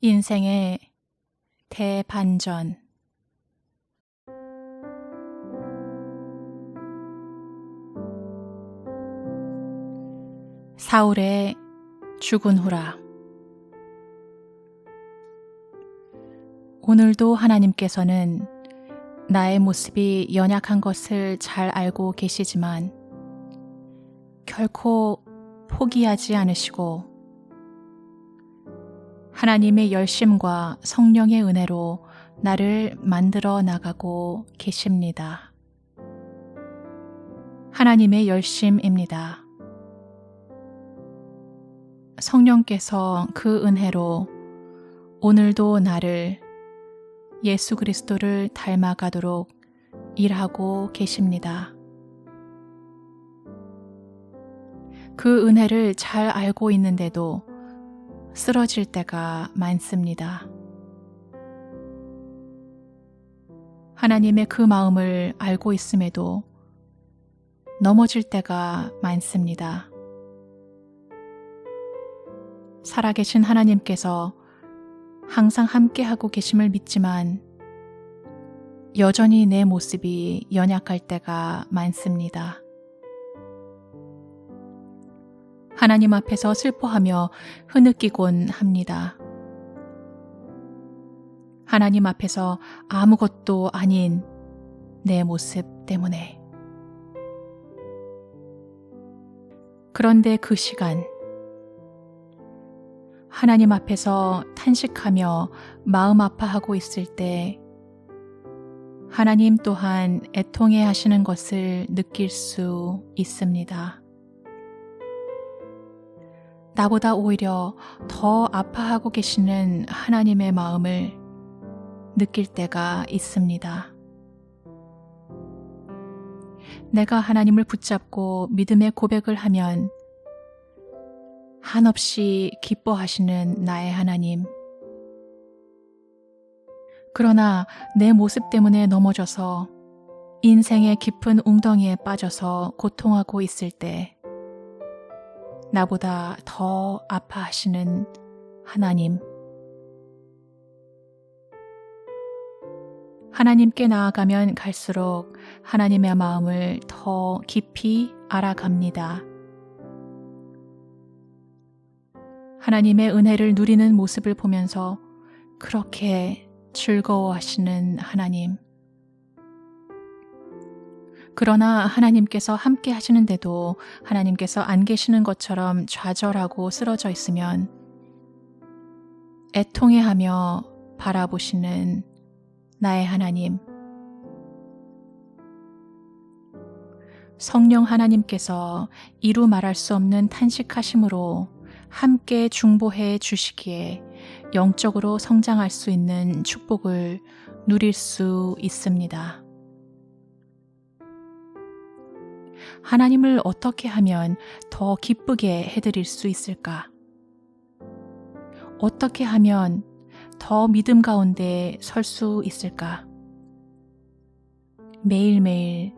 인생의 대반전. 사울의 죽은 후라. 오늘도 하나님께서는 나의 모습이 연약한 것을 잘 알고 계시지만 결코 포기하지 않으시고 하나님의 열심과 성령의 은혜로 나를 만들어 나가고 계십니다. 하나님의 열심입니다. 성령께서 그 은혜로 오늘도 나를 예수 그리스도를 닮아가도록 일하고 계십니다. 그 은혜를 잘 알고 있는데도 쓰러질 때가 많습니다. 하나님의 그 마음을 알고 있음에도 넘어질 때가 많습니다. 살아계신 하나님께서 항상 함께하고 계심을 믿지만 여전히 내 모습이 연약할 때가 많습니다. 하나님 앞에서 슬퍼하며 흐느끼곤 합니다. 하나님 앞에서 아무것도 아닌 내 모습 때문에. 그런데 그 시간, 하나님 앞에서 탄식하며 마음 아파하고 있을 때 하나님 또한 애통해 하시는 것을 느낄 수 있습니다. 나보다 오히려 더 아파하고 계시는 하나님의 마음을 느낄 때가 있습니다. 내가 하나님을 붙잡고 믿음의 고백을 하면 한없이 기뻐하시는 나의 하나님. 그러나 내 모습 때문에 넘어져서 인생의 깊은 웅덩이에 빠져서 고통하고 있을 때 나보다 더 아파하시는 하나님. 하나님께 나아가면 갈수록 하나님의 마음을 더 깊이 알아갑니다. 하나님의 은혜를 누리는 모습을 보면서 그렇게 즐거워하시는 하나님. 그러나 하나님께서 함께 하시는데도 하나님께서 안 계시는 것처럼 좌절하고 쓰러져 있으면 애통해하며 바라보시는 나의 하나님. 성령 하나님께서 이루 말할 수 없는 탄식하심으로 함께 중보해 주시기에 영적으로 성장할 수 있는 축복을 누릴 수 있습니다. 하나님을 어떻게 하면 더 기쁘게 해드릴 수 있을까? 어떻게 하면 더 믿음 가운데 설 수 있을까? 매일매일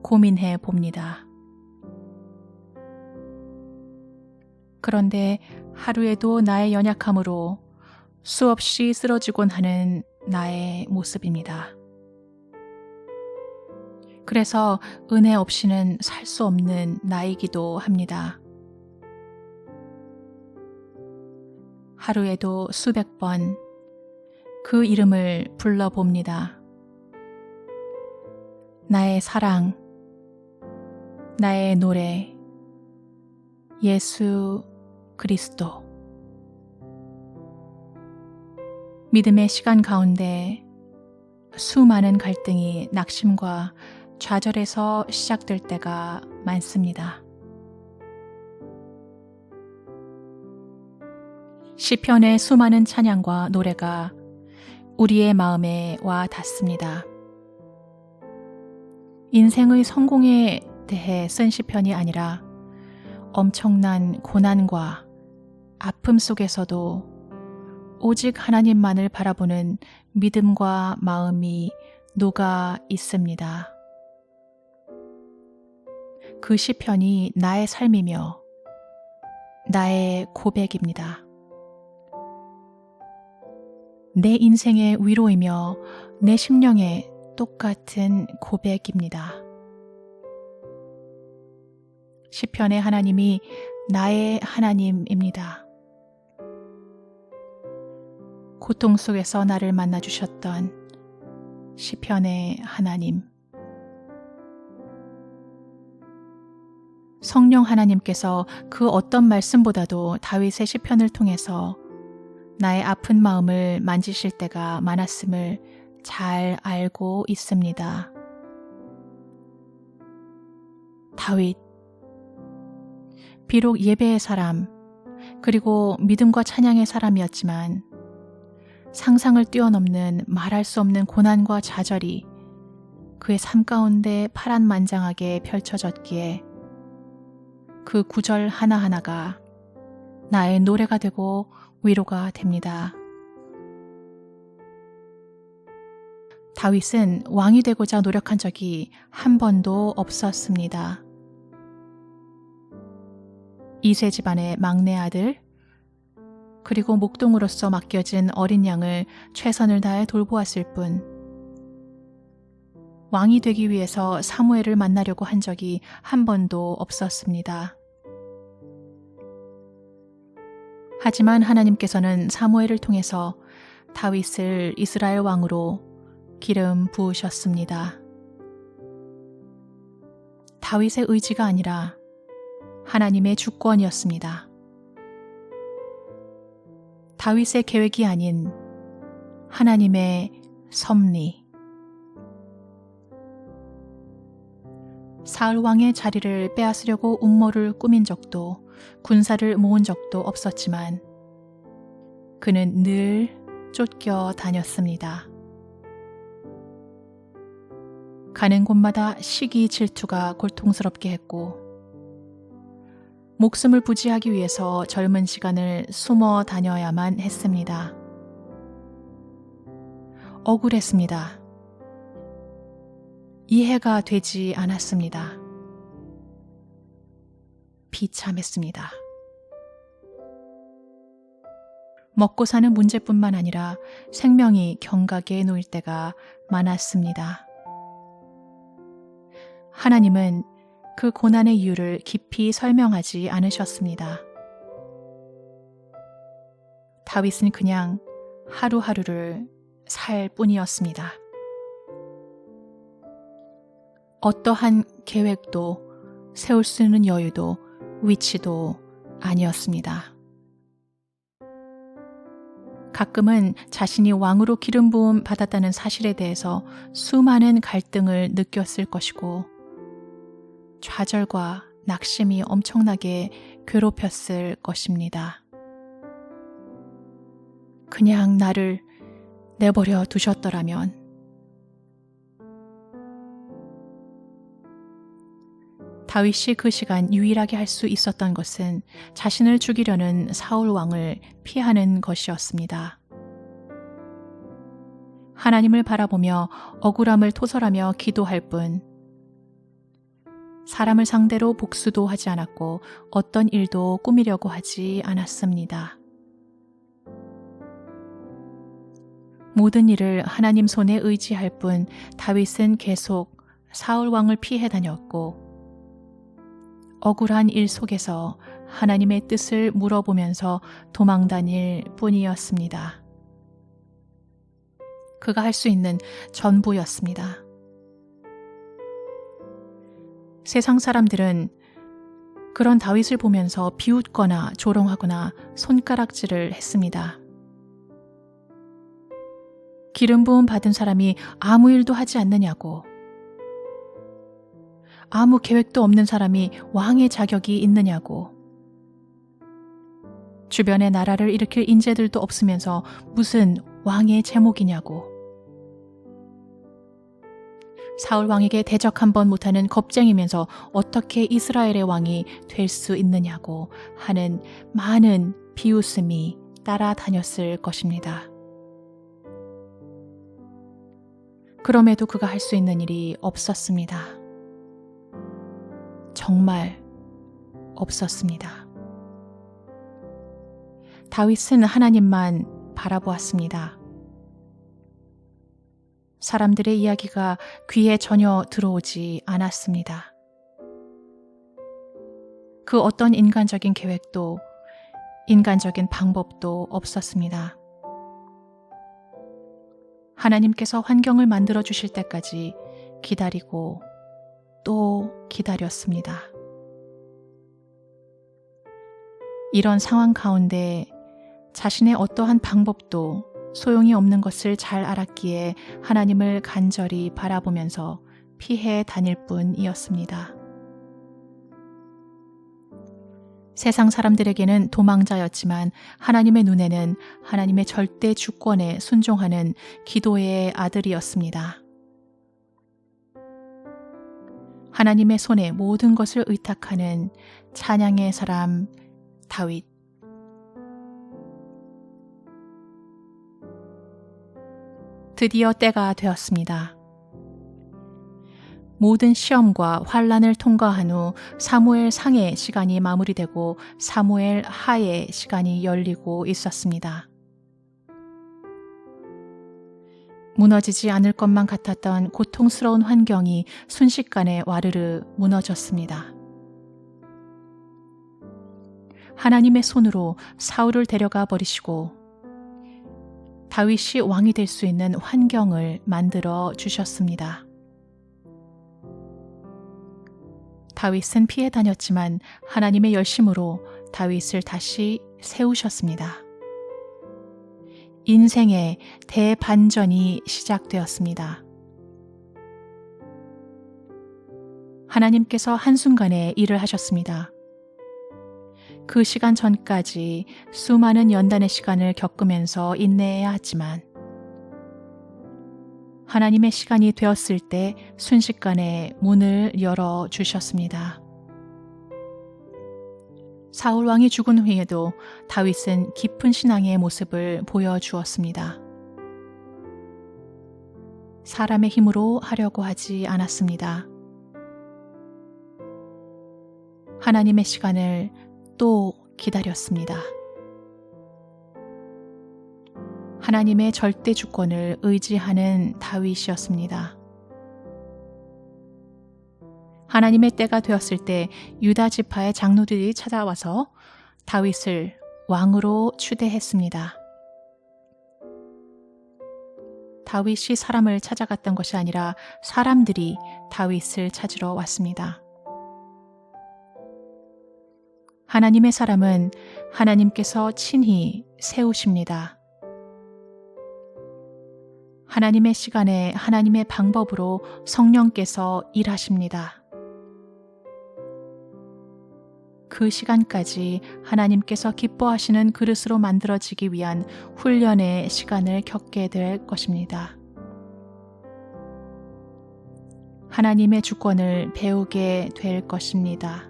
고민해 봅니다. 그런데 하루에도 나의 연약함으로 수없이 쓰러지곤 하는 나의 모습입니다. 그래서 은혜 없이는 살 수 없는 나이기도 합니다. 하루에도 수백 번 그 이름을 불러봅니다. 나의 사랑, 나의 노래, 예수 그리스도. 믿음의 시간 가운데 수많은 갈등이 낙심과 좌절에서 시작될 때가 많습니다. 시편의 수많은 찬양과 노래가 우리의 마음에 와 닿습니다. 인생의 성공에 대해 쓴 시편이 아니라 엄청난 고난과 아픔 속에서도 오직 하나님만을 바라보는 믿음과 마음이 녹아 있습니다. 그 시편이 나의 삶이며 나의 고백입니다. 내 인생의 위로이며 내 심령의 똑같은 고백입니다. 시편의 하나님이 나의 하나님입니다. 고통 속에서 나를 만나주셨던 시편의 하나님. 성령 하나님께서 그 어떤 말씀보다도 다윗의 시편을 통해서 나의 아픈 마음을 만지실 때가 많았음을 잘 알고 있습니다. 다윗, 비록 예배의 사람, 그리고 믿음과 찬양의 사람이었지만 상상을 뛰어넘는 말할 수 없는 고난과 좌절이 그의 삶 가운데 파란만장하게 펼쳐졌기에 그 구절 하나하나가 나의 노래가 되고 위로가 됩니다. 다윗은 왕이 되고자 노력한 적이 한 번도 없었습니다. 이세 집안의 막내 아들, 그리고 목동으로서 맡겨진 어린 양을 최선을 다해 돌보았을 뿐, 왕이 되기 위해서 사무엘을 만나려고 한 적이 한 번도 없었습니다. 하지만 하나님께서는 사무엘을 통해서 다윗을 이스라엘 왕으로 기름 부으셨습니다. 다윗의 의지가 아니라 하나님의 주권이었습니다. 다윗의 계획이 아닌 하나님의 섭리. 사울 왕의 자리를 빼앗으려고 음모를 꾸민 적도 군사를 모은 적도 없었지만 그는 늘 쫓겨 다녔습니다. 가는 곳마다 시기 질투가 고통스럽게 했고 목숨을 부지하기 위해서 젊은 시간을 숨어 다녀야만 했습니다. 억울했습니다. 이해가 되지 않았습니다. 비참했습니다. 먹고 사는 문제뿐만 아니라 생명이 경각에 놓일 때가 많았습니다. 하나님은 그 고난의 이유를 깊이 설명하지 않으셨습니다. 다윗은 그냥 하루하루를 살 뿐이었습니다. 어떠한 계획도 세울 수 있는 여유도 위치도 아니었습니다. 가끔은 자신이 왕으로 기름 부음 받았다는 사실에 대해서 수많은 갈등을 느꼈을 것이고 좌절과 낙심이 엄청나게 괴롭혔을 것입니다. 그냥 나를 내버려 두셨더라면. 다윗이 그 시간 유일하게 할 수 있었던 것은 자신을 죽이려는 사울 왕을 피하는 것이었습니다. 하나님을 바라보며 억울함을 토설하며 기도할 뿐, 사람을 상대로 복수도 하지 않았고 어떤 일도 꾸미려고 하지 않았습니다. 모든 일을 하나님 손에 의지할 뿐 다윗은 계속 사울 왕을 피해 다녔고 억울한 일 속에서 하나님의 뜻을 물어보면서 도망 다닐 뿐이었습니다. 그가 할 수 있는 전부였습니다. 세상 사람들은 그런 다윗을 보면서 비웃거나 조롱하거나 손가락질을 했습니다. 기름 부음 받은 사람이 아무 일도 하지 않느냐고, 아무 계획도 없는 사람이 왕의 자격이 있느냐고, 주변에 나라를 일으킬 인재들도 없으면서 무슨 왕의 제목이냐고, 사울 왕에게 대적 한 번 못하는 겁쟁이면서 어떻게 이스라엘의 왕이 될 수 있느냐고 하는 많은 비웃음이 따라다녔을 것입니다. 그럼에도 그가 할 수 있는 일이 없었습니다. 정말 없었습니다. 다윗은 하나님만 바라보았습니다. 사람들의 이야기가 귀에 전혀 들어오지 않았습니다. 그 어떤 인간적인 계획도 인간적인 방법도 없었습니다. 하나님께서 환경을 만들어 주실 때까지 기다리고 또 기다렸습니다. 이런 상황 가운데 자신의 어떠한 방법도 소용이 없는 것을 잘 알았기에 하나님을 간절히 바라보면서 피해 다닐 뿐이었습니다. 세상 사람들에게는 도망자였지만 하나님의 눈에는 하나님의 절대 주권에 순종하는 기도의 아들이었습니다. 하나님의 손에 모든 것을 의탁하는 찬양의 사람 다윗. 드디어 때가 되었습니다. 모든 시험과 환난을 통과한 후 사무엘 상의 시간이 마무리되고 사무엘 하의 시간이 열리고 있었습니다. 무너지지 않을 것만 같았던 고통스러운 환경이 순식간에 와르르 무너졌습니다. 하나님의 손으로 사울을 데려가 버리시고 다윗이 왕이 될 수 있는 환경을 만들어 주셨습니다. 다윗은 피해 다녔지만 하나님의 열심으로 다윗을 다시 세우셨습니다. 인생의 대반전이 시작되었습니다. 하나님께서 한순간에 일을 하셨습니다. 그 시간 전까지 수많은 연단의 시간을 겪으면서 인내해야 했지만 하나님의 시간이 되었을 때 순식간에 문을 열어주셨습니다. 사울 왕이 죽은 후에도 다윗은 깊은 신앙의 모습을 보여주었습니다. 사람의 힘으로 하려고 하지 않았습니다. 하나님의 시간을 또 기다렸습니다. 하나님의 절대 주권을 의지하는 다윗이었습니다. 하나님의 때가 되었을 때 유다 지파의 장로들이 찾아와서 다윗을 왕으로 추대했습니다. 다윗이 사람을 찾아갔던 것이 아니라 사람들이 다윗을 찾으러 왔습니다. 하나님의 사람은 하나님께서 친히 세우십니다. 하나님의 시간에 하나님의 방법으로 성령께서 일하십니다. 그 시간까지 하나님께서 기뻐하시는 그릇으로 만들어지기 위한 훈련의 시간을 겪게 될 것입니다. 하나님의 주권을 배우게 될 것입니다.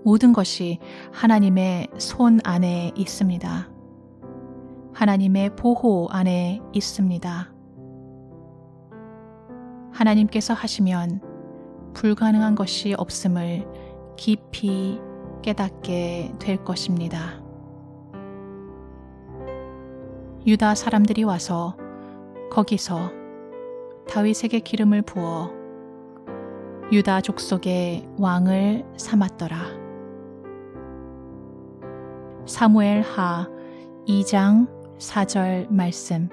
모든 것이 하나님의 손 안에 있습니다. 하나님의 보호 안에 있습니다. 하나님께서 하시면 불가능한 것이 없음을 깊이 깨닫게 될 것입니다. 유다 사람들이 와서 거기서 다윗에게 기름을 부어 유다 족속의 왕을 삼았더라. 사무엘 하 2장 4절 말씀.